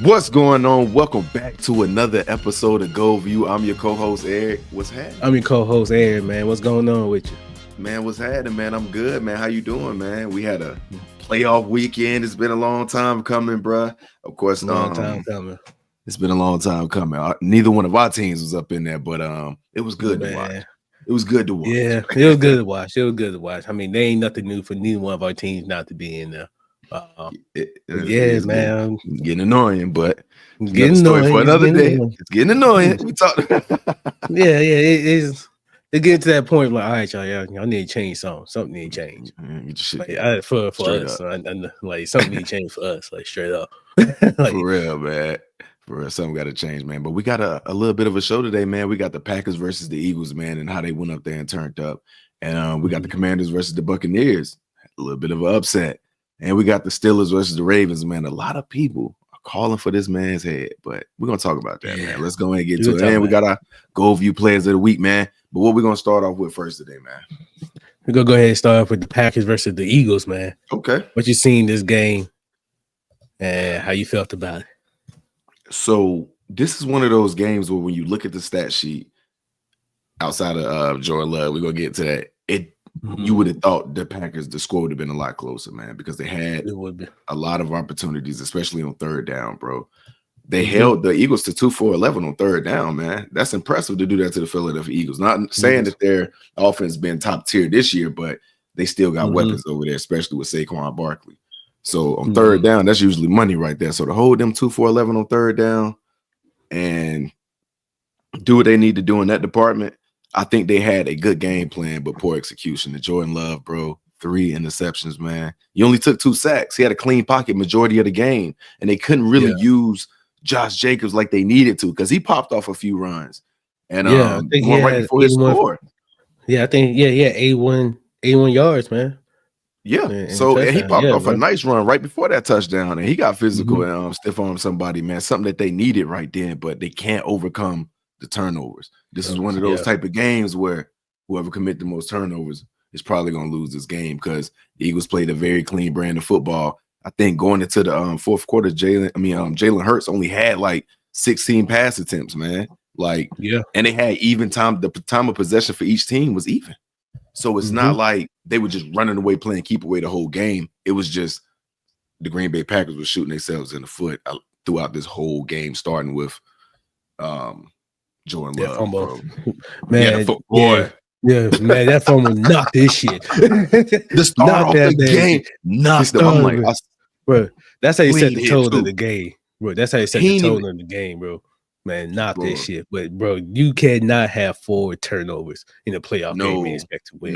What's going on? Welcome back to another episode of GoldView. I'm your co-host, Eric. What's happening? I'm your co-host, Eric, man. What's going on with you? Man, what's happening, man? I'm good, man. How you doing, man? We had a playoff weekend. It's been a long time coming, bruh. Of course, Long time coming. It's been a long time coming. Neither one of our teams was up in there, but it was good to watch. It was good to watch. Yeah, it was good to watch. It was good to watch. I mean, there ain't nothing new for neither one of our teams not to be in there. Man. Getting annoying, but getting annoying for another day. It's getting annoying. We talk. It is. It gets to that point like, all right, y'all need to change something. Something need to change. For us, like something need to change for us, like straight up. Like, for real, man. For real, something got to change, man. But we got a little bit of a show today, man. We got the Packers versus the Eagles, man, and how they went up there and turned up. And we got the Commanders versus the Buccaneers. A little bit of an upset. And we got the Steelers versus the Ravens, man. A lot of people are calling for this man's head, but we're going to talk about that, man. Let's go ahead and get to it. And we got our GoldView players of the week, man. But what we're going to start off with first today, man? We're going to go ahead and start off with the Packers versus the Eagles, man. Okay. What you seen this game and how you felt about it? So this is one of those games where when you look at the stat sheet outside of Jordan Love, we're going to get to that. You would have thought the Packers, the score would have been a lot closer, man, because they had a lot of opportunities, especially on third down, bro. They held the Eagles to 2-for-11 on third down, man. That's impressive to do that to the Philadelphia Eagles. Not saying that their offense been top tier this year, but they still got weapons over there, especially with Saquon Barkley. So on third down, that's usually money right there. So to hold them 2-for-11 on third down and do what they need to do in that department, I think they had a good game plan, but poor execution. The Jordan Love, bro, 3 interceptions, man. He only took 2 sacks. He had a clean pocket majority of the game, and they couldn't really use Josh Jacobs like they needed to because he popped off a few runs. And I think one right before his score. Yeah, I think he had 81 yards, man. Yeah, and he popped off a nice run right before that touchdown, and he got physical and stiff armed somebody, man. Something that they needed right then, but they can't overcome the turnovers. This is one of those type of games where whoever commit the most turnovers is probably going to lose this game because the Eagles played a very clean brand of football. I think going into the fourth quarter, Jalen Hurts only had like 16 pass attempts, man. And they had even time. The time of possession for each team was even. So it's not like they were just running away playing keep away the whole game. It was just the Green Bay Packers were shooting themselves in the foot throughout this whole game, starting with Jordan Love, bro. Man, man, that fumble knocked this shit. The start of the game knocked them. Bro, that's how you set the tone of the game, bro. That's how you set the tone of the game, bro. Man, knock this shit. But, bro, you cannot have 4 turnovers in a playoff game and expect to win.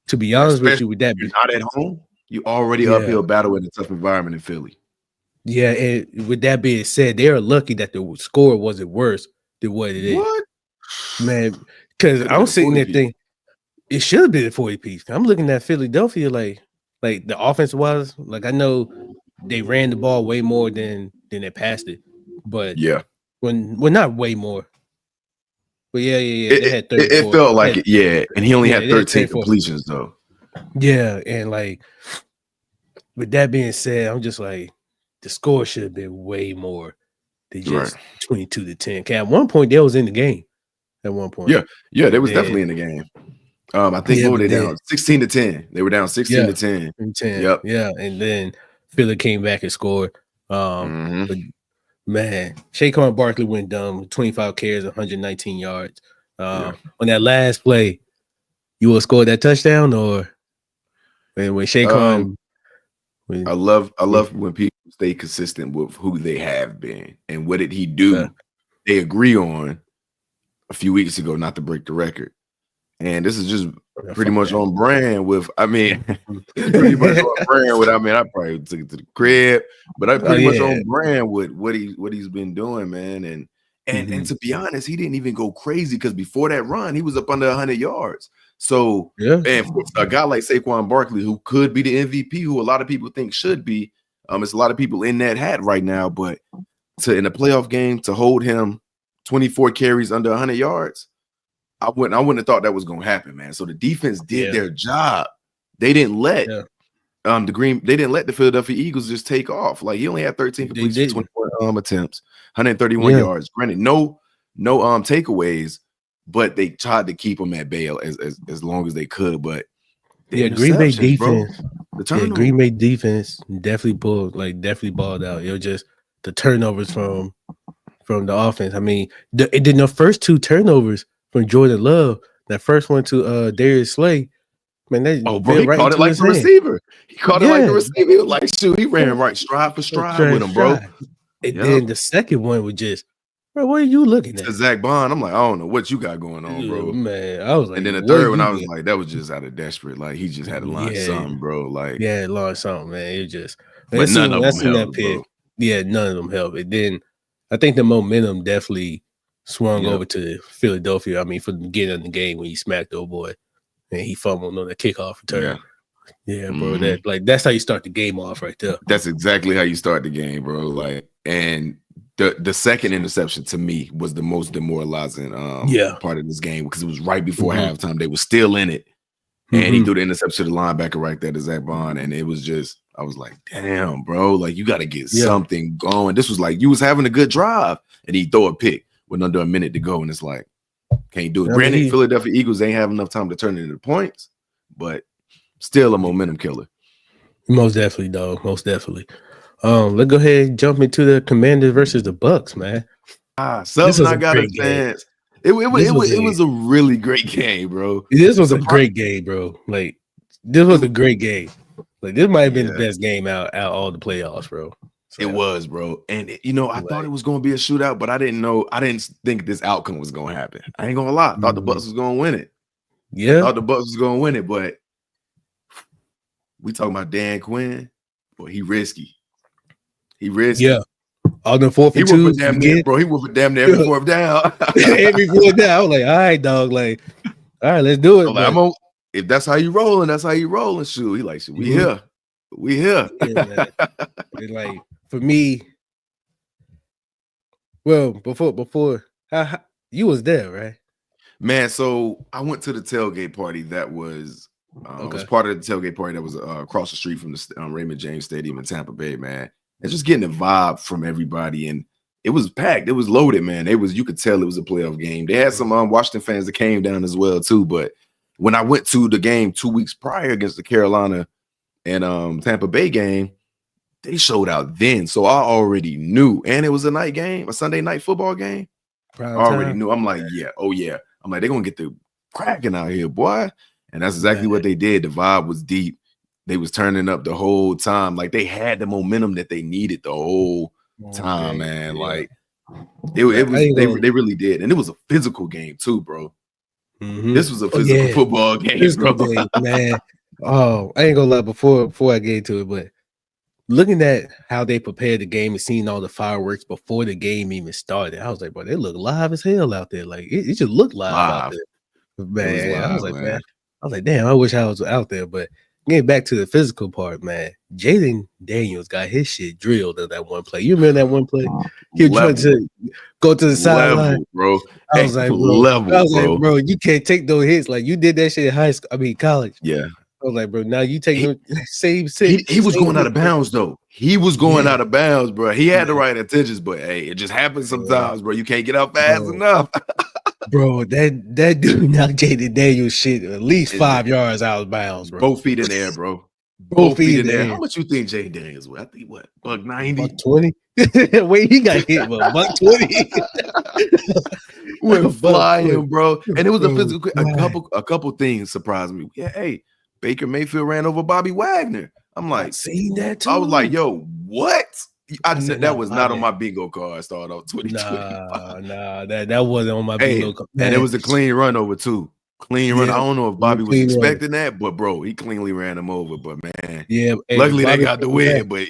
To be honest with you, with that, you're not at home. You already uphill battle in a tough environment in Philly. Yeah, and with that being said, they are lucky that the score wasn't worse than what it is. What? Man, because I'm sitting there thinking it should have been a 40 piece. I'm looking at Philadelphia like the offense was like I know they ran the ball way more than they passed it, but not way more. But they had 34. It felt like and he only had 13 completions though. Yeah, and like with that being said, I'm just like the score should have been way more than just 22-10. At one point, they was in the game. At one point, they was definitely in the game. I think what were they down 16-10. They were down 16-10. 10. Yep. Yeah, and then Philly came back and scored. But man, Saquon Barkley went dumb with 25 carries, 119 yards. On that last play, you will score that touchdown or when Saquon? I love when people stay consistent with who they have been and what did he do. They agree on a few weeks ago not to break the record. And this is just pretty much on brand with, pretty much on brand with, I probably took it to the crib, but I'm pretty much on brand with what he's been doing, man. And to be honest, he didn't even go crazy because before that run, he was up under 100 yards. So, and for a guy like Saquon Barkley, who could be the MVP, who a lot of people think should be, it's a lot of people in that hat right now, but in a playoff game to hold him 24 carries under 100 yards, I wouldn't have thought that was going to happen, man. So the defense did their job. They didn't let the Philadelphia Eagles just take off. Like he only had 13 completions, 24 attempts, 131 yards. Granted, no takeaways, but they tried to keep him at bay as long as they could. But Green Bay defense, Green Bay defense definitely balled out. It was just the turnovers from the offense. I mean, it did the first 2 turnovers from Jordan Love. That first one to Darius Slay. Man, he caught it like the receiver. He caught it like the receiver. He was like, shoot, he ran right stride for stride with him, bro. And then the second one was just, bro, what are you looking at? To Zach Bond, I'm like, I don't know what you got going on, bro. Man, I was like, and then the third one, I was like, that was just out of desperate. Like, he just had to launch something, bro. Like, launch something, man. It just, but none of them helped, bro. Yeah, none of them helped. And then I think the momentum definitely swung over to Philadelphia. I mean, for the beginning of the game when he smacked the old boy and he fumbled on the kickoff return. Yeah, bro. That's how you start the game off right there. That's exactly how you start the game, bro. Like, and the second interception to me was the most demoralizing part of this game because it was right before halftime. They were still in it. And he threw the interception to the linebacker right there to Zach Bond. And it was just, I was like, damn, bro, like you got to get something going. This was like you was having a good drive and he throw a pick with under a minute to go. And it's like, can't do it. Granted, Philadelphia Eagles ain't have enough time to turn it into points, but still a momentum killer. Most definitely, dog. Most definitely. Let's go ahead and jump into the Commanders versus the Bucks, man. Something I got a chance. It was a really great game, bro. This was a great game, bro. Like, this was a great game. Like, this might have been the best game out all the playoffs, bro. So, it was, bro. And I thought it was going to be a shootout, but I didn't think this outcome was going to happen. I ain't going to lie. I thought the Bucks was going to win it. Yeah. I thought the Bucks was going to win it, but we talking about Dan Quinn. Boy, he risky. Yeah. All the 4th and 2s. Bro, he whooped damn near every 4th down. Every 4th down. I was like, all right, dog. Like, all right, let's do it. Like, if that's how you rolling, that's how you rolling. Shoot, he like, we here. We here. Yeah, like, for me, well, before you was there, right? Man, so I went to the tailgate party that was was part of the tailgate party that was across the street from the Raymond James Stadium in Tampa Bay, man. And just getting the vibe from everybody, and it was packed. It was loaded, man. You could tell it was a playoff game. They had some Washington fans that came down as well too. But when I went to the game 2 weeks prior against the Carolina and Tampa Bay game, they showed out then. So I already knew, and it was a night game, a Sunday night football game. I already knew. I'm like, I'm like, they're gonna get the cracking out here, boy. And that's exactly what they did. The vibe was deep. They was turning up the whole time. Like, they had the momentum that they needed the whole time, man. Yeah. Like, they really did. And it was a physical game too, bro. This was a physical football game, bro. Man. Oh, I ain't gonna lie before I get into it, but looking at how they prepared the game and seeing all the fireworks before the game even started, I was like, bro, they look live as hell out there. Like, it just looked live out there. Man, I was like, damn, I wish I was out there. But getting back to the physical part, man, Jaden Daniels got his shit drilled in that one play. You remember that one play? He was trying to go to the sideline, bro. I was like, bro, you can't take those hits. Like, you did that shit in college. Yeah. I was like, bro, now you take the same. He was going out of bounds, though. He was going out of bounds, bro. He had the right intentions, but hey, it just happens sometimes, bro. You can't get out fast enough. Bro, that dude knocked Jaden Daniels shit at least 5 yards out of bounds, bro. Both feet in the air, bro. Both feet in the air. How much you think Jaden Daniels was? I think what? $190? $120? Wait, he got hit, but $120. Went flying, bro. And it was a physical. A couple things surprised me. Yeah, hey, Baker Mayfield ran over Bobby Wagner. I'm like, seen that too. I was like, yo, what? I said that was not on my bingo card. Start off 2020. Nah, that wasn't on my bingo card. And it was a clean run over too. Clean run. I don't know if Bobby was expecting that, but bro, he cleanly ran him over. But man, luckily they got the win. But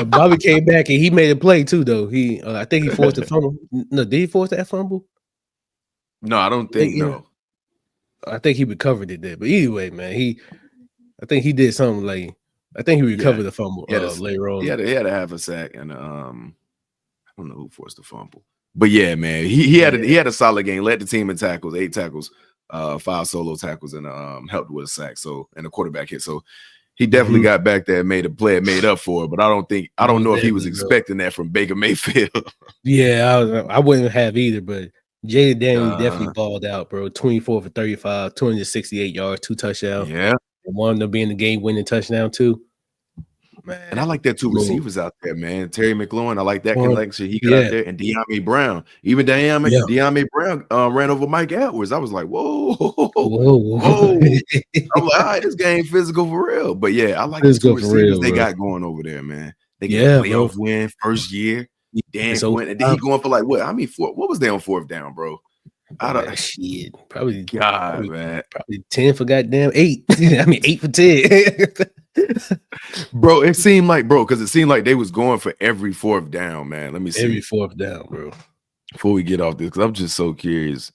Bobby came back and he made a play too, though. I think he forced a fumble. No, did he force that fumble? No, I don't think no. I think he recovered it there. But anyway, man, I think he did something like. I think he recovered the fumble later on. He had to have a sack, and I don't know who forced the fumble, but yeah, man, he had a solid game. Led the team in tackles, 8 tackles, 5 solo tackles, and helped with a sack. So and a quarterback hit. So He definitely got back there and made a play and made up for it. But I don't know if he was expecting that from Baker Mayfield. Yeah, I wouldn't have either, but Jaden Daniels definitely balled out, bro. 24 for 35, 268 yards, 2 touchdowns. Yeah. And one of them being the game-winning touchdown, too. Man. And I like that 2 receivers out there, man. Terry McLaurin, I like that connection he got out there, and De'Ami Brown. Even De'Ami Brown ran over Mike Edwards. I was like, whoa. I'm like, all right, this game physical for real. But yeah, I like the 2 receivers they got going over there, man. They get a playoff win first year. Dan Quinn, and then he going for like what? I mean, what was they on 4th down, bro? Shit, probably man. Probably 10 for goddamn 8. I mean 8 for 10. Bro, it seemed like they was going for every 4th down, man. Let me see. Every 4th down, bro. Before we get off this, because I'm just so curious.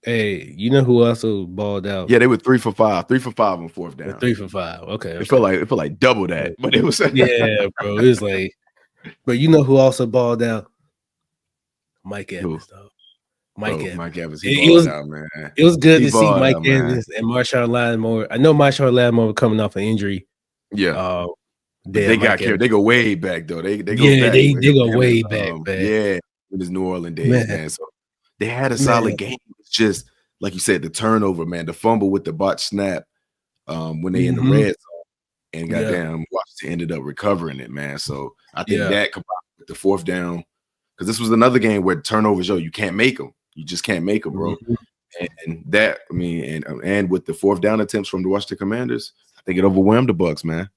Hey, you know who also balled out? Yeah, they were 3 for 5. 3 for 5 on 4th down. 3 for 5. Okay. It felt like double that, but it was bro. It was like, but you know who also balled out? Mike Evans, though. Mike Evans, he balled out, man. It was good to see Mike Evans and Marshawn Lattimore. I know Marshawn Lattimore coming off an injury. Yeah. They got carried. They go way back, though. They go back. They go way back, man. Yeah, in his New Orleans days, man. So they had a solid game. It's just, like you said, the turnover, man, the fumble with the botch snap when they in the red zone. And goddamn, Washington ended up recovering it, man. So I think that combined with the 4th down, because this was another game where turnovers, you can't make them. You just can't make them, bro. And that, I mean, and with the 4th down attempts from the Washington Commanders, I think it overwhelmed the Bucs, man.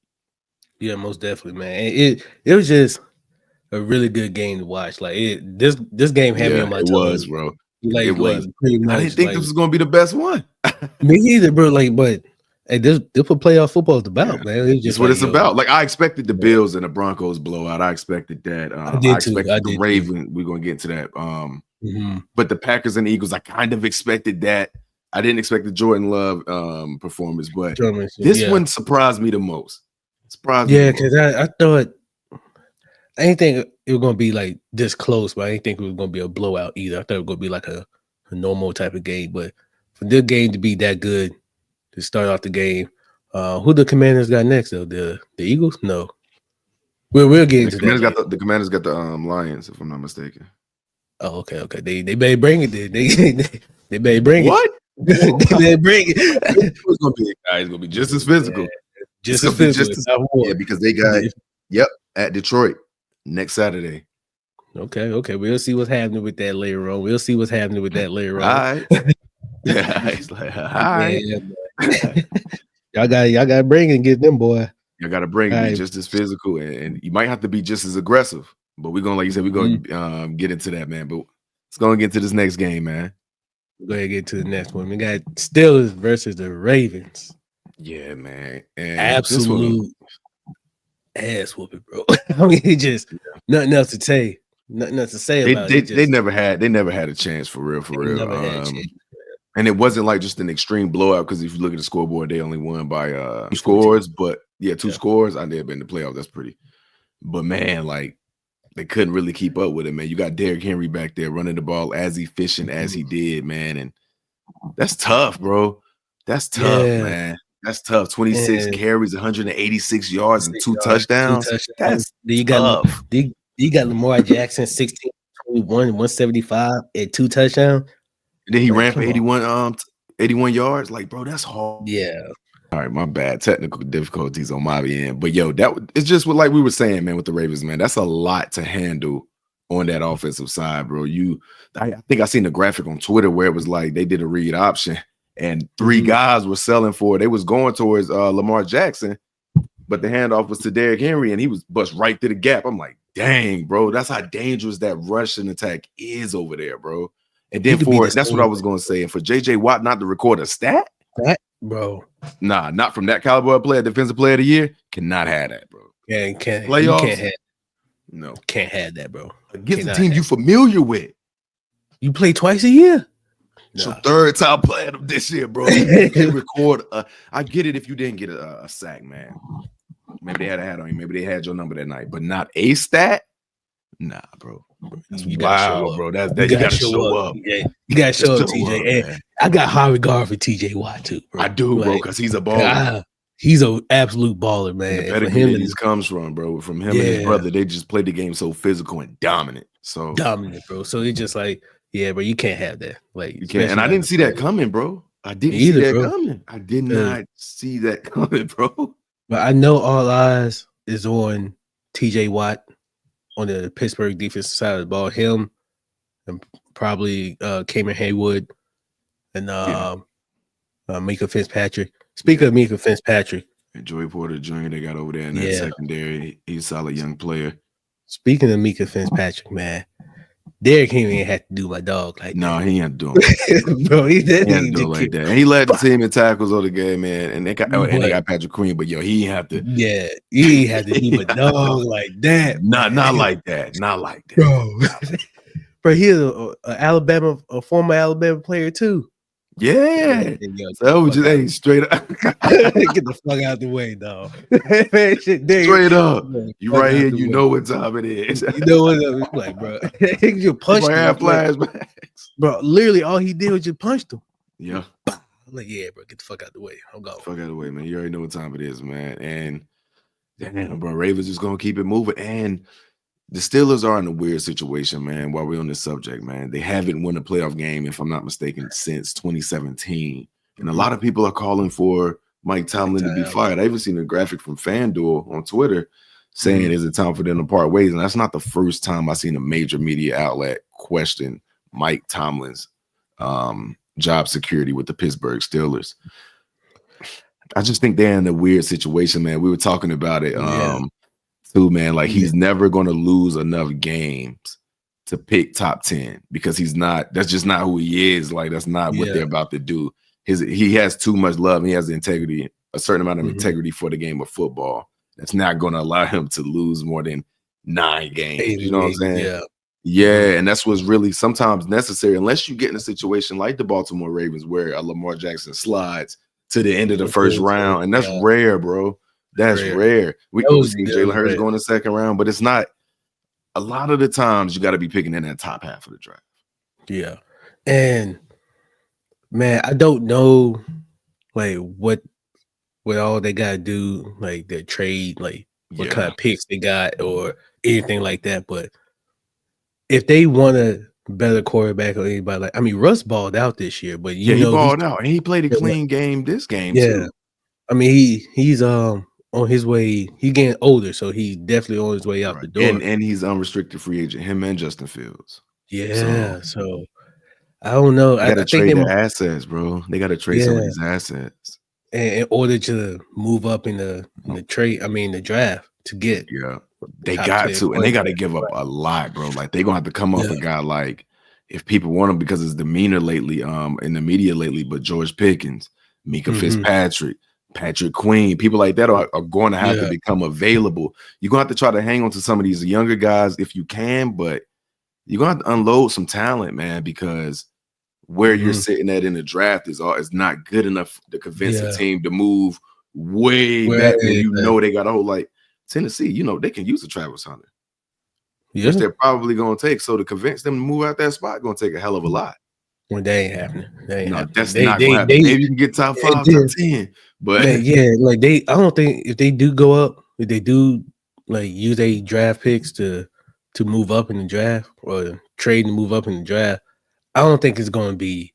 Yeah, most definitely, man. It was just a really good game to watch. Like this game had me on my toes. It was, bro. Like, it was. Much, I didn't think this was gonna be the best one. Me either, bro. Like, but hey, this what playoff football is about, man. It's just what it's about. Like, I expected the Bills and the Broncos blowout. I expected that. I expected the Ravens. We're gonna get to that. But the Packers and the Eagles, I kind of expected that. I didn't expect the Jordan Love performance, but this one surprised me the most. Because I thought I didn't think it was gonna be like this close, but I didn't think it was gonna be a blowout either. I thought it was gonna be like a normal type of game, but for this game to be that good to start off the game, who the Commanders got next though? The Eagles? No, we'll get into that. The Commanders got the Lions, if I'm not mistaken. Oh, okay. They better bring it. They better bring it. What? They better bring it. It's gonna be guys. It's gonna be just as physical. Just as physical. Because they got at Detroit next Saturday. Okay. We'll see what's happening with that later on. All right. It's like, all right. Y'all got to bring it and get them, boy. You got to bring it, be just as physical, and you might have to be just as aggressive. But we're gonna, like you said, we're gonna get into that, man. But let's go and get to this next game, man. Go ahead and get to the next one. We got Steelers versus the Ravens. Yeah, man. And absolute ass whooping, bro. I mean, just nothing else to say. Nothing else to say about it. They never had a chance for real. And it wasn't like just an extreme blowout, because if you look at the scoreboard, they only won by 2 scores. But 2 scores. I did been in the playoffs. That's pretty. But man, like, they couldn't really keep up with it, man. You got Derrick Henry back there running the ball as efficient as he did, man. And that's tough, bro. That's tough, man. That's tough. 26 carries, 186 yards, and 2 touchdowns. That's tough. You got Lamar Jackson, 16, 21, 175 and 2 touchdowns. And then he ran for 81 yards. Like, bro, that's hard. Yeah. All right, my bad. Technical difficulties on my end. But it's just what, like we were saying, man, with the Ravens, man. That's a lot to handle on that offensive side, bro. I think I seen the graphic on Twitter where it was like they did a read option and 3 guys were selling for it. They was going towards Lamar Jackson, but the handoff was to Derrick Henry, and he was bust right through the gap. I'm like, dang, bro, that's how dangerous that rushing attack is over there, bro. And then that's what I was going to say. And for J.J. Watt not to record a stat, bro. Nah, not from that caliber of player, defensive player of the year. Cannot have that, bro. Yeah, can't. Playoffs? You can't have. No, can't have that, bro. Against the team you familiar with. You play twice a year. So 3rd time playing them this year, bro. You can record. I get it if you didn't get a sack, man. Maybe they had a hat on you. Maybe they had your number that night, but not a stat. Nah, bro. That's wild, bro. You gotta show up. Yeah, you gotta show up, TJ. And I got high regard for TJ Watt too, bro. I do, bro, because he's a baller. he's an absolute baller, man. And the And for pedigree him, that he comes from, bro, from him and his brother, they just played the game so physical and dominant. So dominant, bro. So it's just like, yeah, bro, you can't have that. Like, you can't. And I didn't see that coming, bro. I didn't see that coming. I did not see that coming, bro. But I know all eyes is on TJ Watt on the Pittsburgh defensive side of the ball. Him and probably Cameron Haywood and Mika Fitzpatrick. Speaking of Mika Fitzpatrick, and Joey Porter Jr. they got over there in that secondary. He's a solid young player. Speaking of Mika Fitzpatrick, man, Derrick Henry ain't had to do my dog like that. No, he ain't doing it. Bro, he didn't do it like that. And he led the team in tackles of the game, man. And they got Patrick Queen, but yo, he ain't have to. Yeah, he ain't had to do my dog like that. Not like that. Not like that. Bro. Bro, he's a former Alabama player too. Yeah. So just straight up. Get the fuck out the way, dog. Man, shit, straight up. You right here, you know what time it is. You know what it's like, bro. You punched him. Flashbacks. Bro, literally all he did was just punched him. Yeah. I'm like, yeah, bro, get the fuck out the way. I'm going. Fuck out the way, man. You already know what time it is, man. And damn, bro, Ravens just gonna keep it moving. And the Steelers are in a weird situation, man, while we're on this subject, man. They haven't won a playoff game, if I'm not mistaken, since 2017. And a lot of people are calling for Mike Tomlin to be fired. I even seen a graphic from FanDuel on Twitter saying, is it time for them to part ways? And that's not the first time I've seen a major media outlet question Mike Tomlin's job security with the Pittsburgh Steelers. I just think they're in a weird situation, man. We were talking about it. Too, man, like he's never going to lose enough games to pick top 10 because that's just not who he is. Like, that's not what they're about to do. He has too much love. And he has the integrity, a certain amount of integrity for the game of football. That's not going to allow him to lose more than 9 games. You know what I'm saying? Yeah. And that's what's really sometimes necessary, unless you get in a situation like the Baltimore Ravens where a Lamar Jackson slides to the end of the first round. And that's rare, bro. That's rare. We see Jalen Hurts go in the second round, but it's not. A lot of the times you got to be picking in that top half of the draft. Yeah, and man, I don't know, like what all they got to do, like their trade, like what kind of picks they got or anything like that. But if they want a better quarterback or anybody, like, I mean, Russ balled out this year, but he balled out and he played a clean game this game too. I mean, he's on his way, he getting older, so he's definitely on his way out the door. And he's unrestricted free agent, him and Justin Fields. Yeah, so I don't know. They got to trade their assets, bro. They got to trade some of these assets. In order to move up in the trade, I mean the draft to get. Yeah, they got to, and they got to give up a lot, bro. Like they're gonna have to come up with a guy like, if people want him because his demeanor lately, in the media lately, but George Pickens, Mika Fitzpatrick, Patrick Queen, people like that are going to have to become available. You're going to have to try to hang on to some of these younger guys if you can, but you're going to have to unload some talent, man, because where you're sitting at in the draft is not good enough to convince a team to move way back when you know they got a whole, like Tennessee, you know, they can use a Travis Hunter. Which they're probably going to take. So to convince them to move out that spot, going to take a hell of a lot. Well, they ain't happening. That's not going to happen. Maybe you can get top 5, top 10. But like I don't think if they do go up, if they do like use a draft picks to move up in the draft or trade and move up in the draft, I don't think it's going to be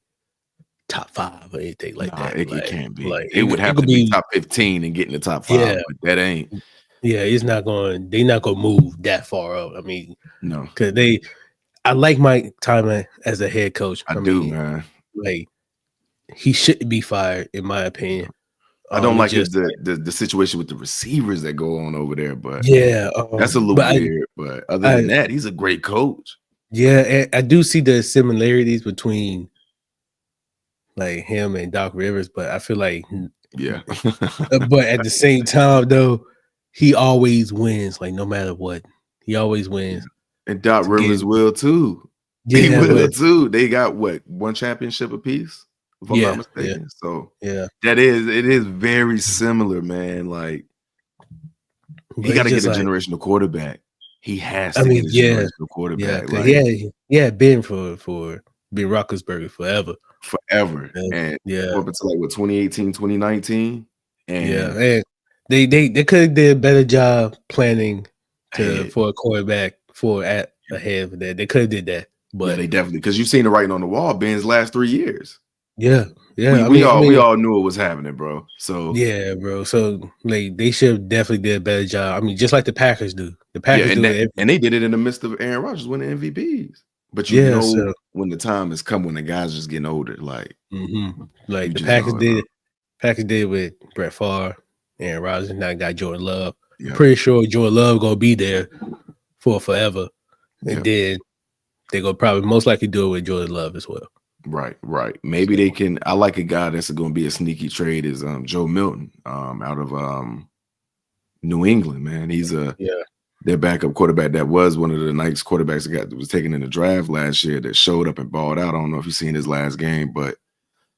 top 5 or anything like that. It can't be. Like it would have to be top 15 and get in the top 5. Yeah, but that ain't. Yeah, it's not going. They're not going to move that far up. I mean, no, because I like Mike Tomlin as a head coach. I do, man. Like he shouldn't be fired, in my opinion. I don't like the situation with the receivers that go on over there, but that's a little weird. But other than that, he's a great coach. Yeah, and I do see the similarities between like him and Doc Rivers, but I feel like but at the same time, though, he always wins. Like no matter what, he always wins. And Doc Rivers will too. He will too. They got one championship apiece, if I'm not mistaken. So it is very similar, man. Like he got to get a generational quarterback. He has to get a generational quarterback. Yeah, been for Ben Roethlisberger forever. And up until like 2018, 2019, And they could have did a better job planning for a quarterback ahead of that. They could have did that. But they definitely, because you've seen the writing on the wall, Ben's last 3 years. Yeah. We all knew it was happening, bro. So yeah, bro. So like they should definitely did a better job. I mean, just like the Packers do. The Packers do it, and they did it in the midst of Aaron Rodgers winning MVPs. But when the time has come, when the guys just getting older, like like the Packers did. Packers did with Brett Favre, Aaron Rodgers, and now got Jordan Love. Yeah. I'm pretty sure Jordan Love gonna be there for forever, and then they're gonna probably most likely do it with Jordan Love as well. Right. Maybe they can. I like a guy that's going to be a sneaky trade is Joe Milton out of New England. Man, he's their backup quarterback that was one of the nice quarterbacks that was taken in the draft last year that showed up and balled out. I don't know if you've seen his last game, but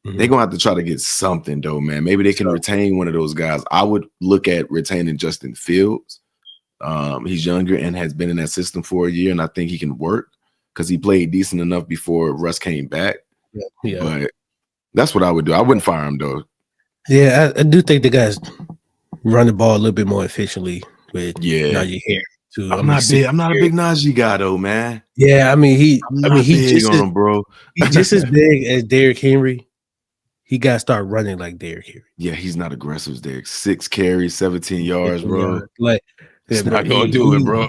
they're gonna have to try to get something though, man. Maybe they can retain one of those guys. I would look at retaining Justin Fields. He's younger and has been in that system for a year, and I think he can work because he played decent enough before Russ came back. Yeah, but that's what I would do. I wouldn't fire him though. Yeah, I do think the guys run the ball a little bit more efficiently with Najee Harris too. I'm not a big Najee guy though, man. Yeah, he's just on him, bro. He's just as big as Derrick Henry. He got to start running like Derrick Henry. Yeah, he's not aggressive as Derrick. 6 carries, 17 yards, bro. Like, it's not gonna do it, bro.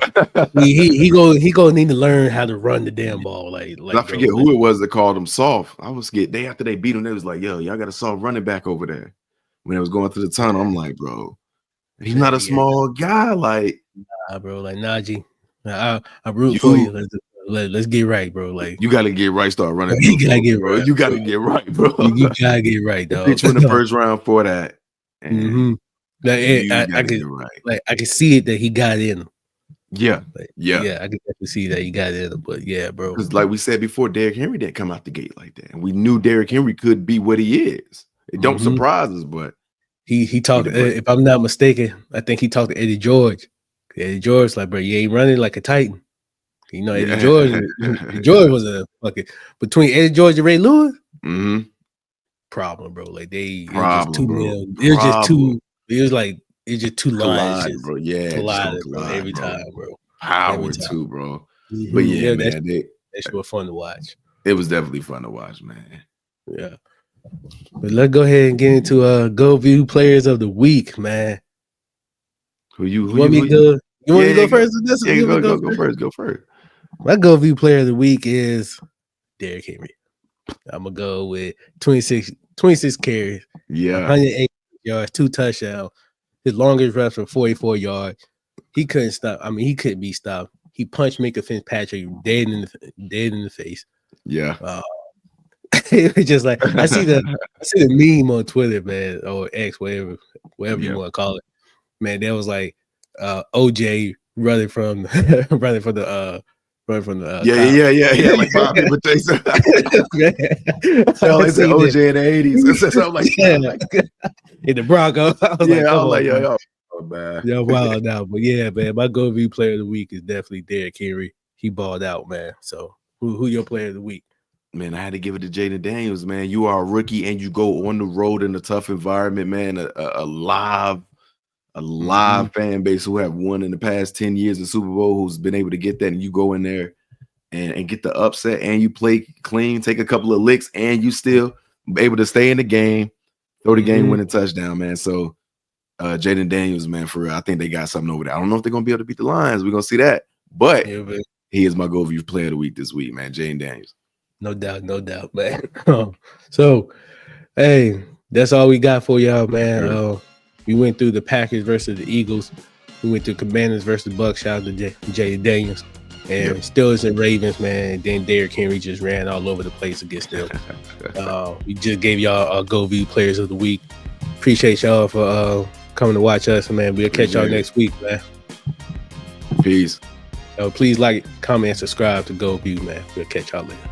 he gonna need to learn how to run the damn ball. Like I forget who it was that called him soft. I was scared. Day after they beat him, they was like, "Yo, y'all got a soft running back over there." When it was going through the tunnel, I'm like, "Bro, he's not a small guy." Like, nah, bro. Like Najee, I root for you. Let's get right, bro. Like you got to get right. Start running. You gotta get right. You got to get right, bro. You gotta get right, dog. Pitch in the first round for that. Like, I can see it that he got in him. Yeah, I can definitely see that he got in him. But yeah, bro. Because like we said before, Derrick Henry didn't come out the gate like that, and we knew Derrick Henry could be what he is. It don't surprise us, but he talked. If I'm not mistaken, I think he talked to Eddie George. Eddie George like, bro, you ain't running like a Titan. You know, Eddie George was a fucking between Eddie George and Ray Lewis. Problem, bro. Like it was just two lines, bro. Yeah, collided, bro, every time, bro. Power too, bro. But yeah, man, that was fun to watch. It was definitely fun to watch, man. Yeah. But let's go ahead and get into GoldView Players of the Week, man. You want me to go first? Go first. My GoldView Player of the Week is Derrick Henry. I'm gonna go with 26 carries, 108 yards, 2 touchdowns. His longest reps were 44 yards. He couldn't stop. He couldn't be stopped. He punched Minka Fitzpatrick dead in the face. Yeah. It was just like I see the meme on Twitter, man, or X, whatever you want to call it. Man, that was like OJ running from the like 5 people chase him. Like OJ in the 80s. Something like that. In the Bronco. I was like, yo, man. Yo, wow, now. But yeah, man, my GoldView Player of the Week is definitely Derrick Henry. He balled out, man. So who your Player of the Week? Man, I had to give it to Jaden Daniels, man. You are a rookie and you go on the road in a tough environment, man. A live fan base who have won in the past 10 years the Super Bowl, who's been able to get that, and you go in there and get the upset, and you play clean, take a couple of licks, and you still able to stay in the game, throw the game-winning touchdown, man. So Jaden Daniels, man, for real, I think they got something over there. I don't know if they're gonna be able to beat the Lions. We're gonna see that, but he is my GoldView Player of the Week this week, man. Jaden Daniels. No doubt, man. So, hey, that's all we got for y'all, man. We went through the Packers versus the Eagles. We went through Commanders versus Bucks. Shout out to Jaden Daniels. And Steelers and Ravens, man. And then Derrick Henry just ran all over the place against them. We just gave y'all our GoldView Players of the Week. Appreciate y'all for coming to watch us, man. We'll catch y'all next week, man. Peace. Please like, comment, and subscribe to GoldView, man. We'll catch y'all later.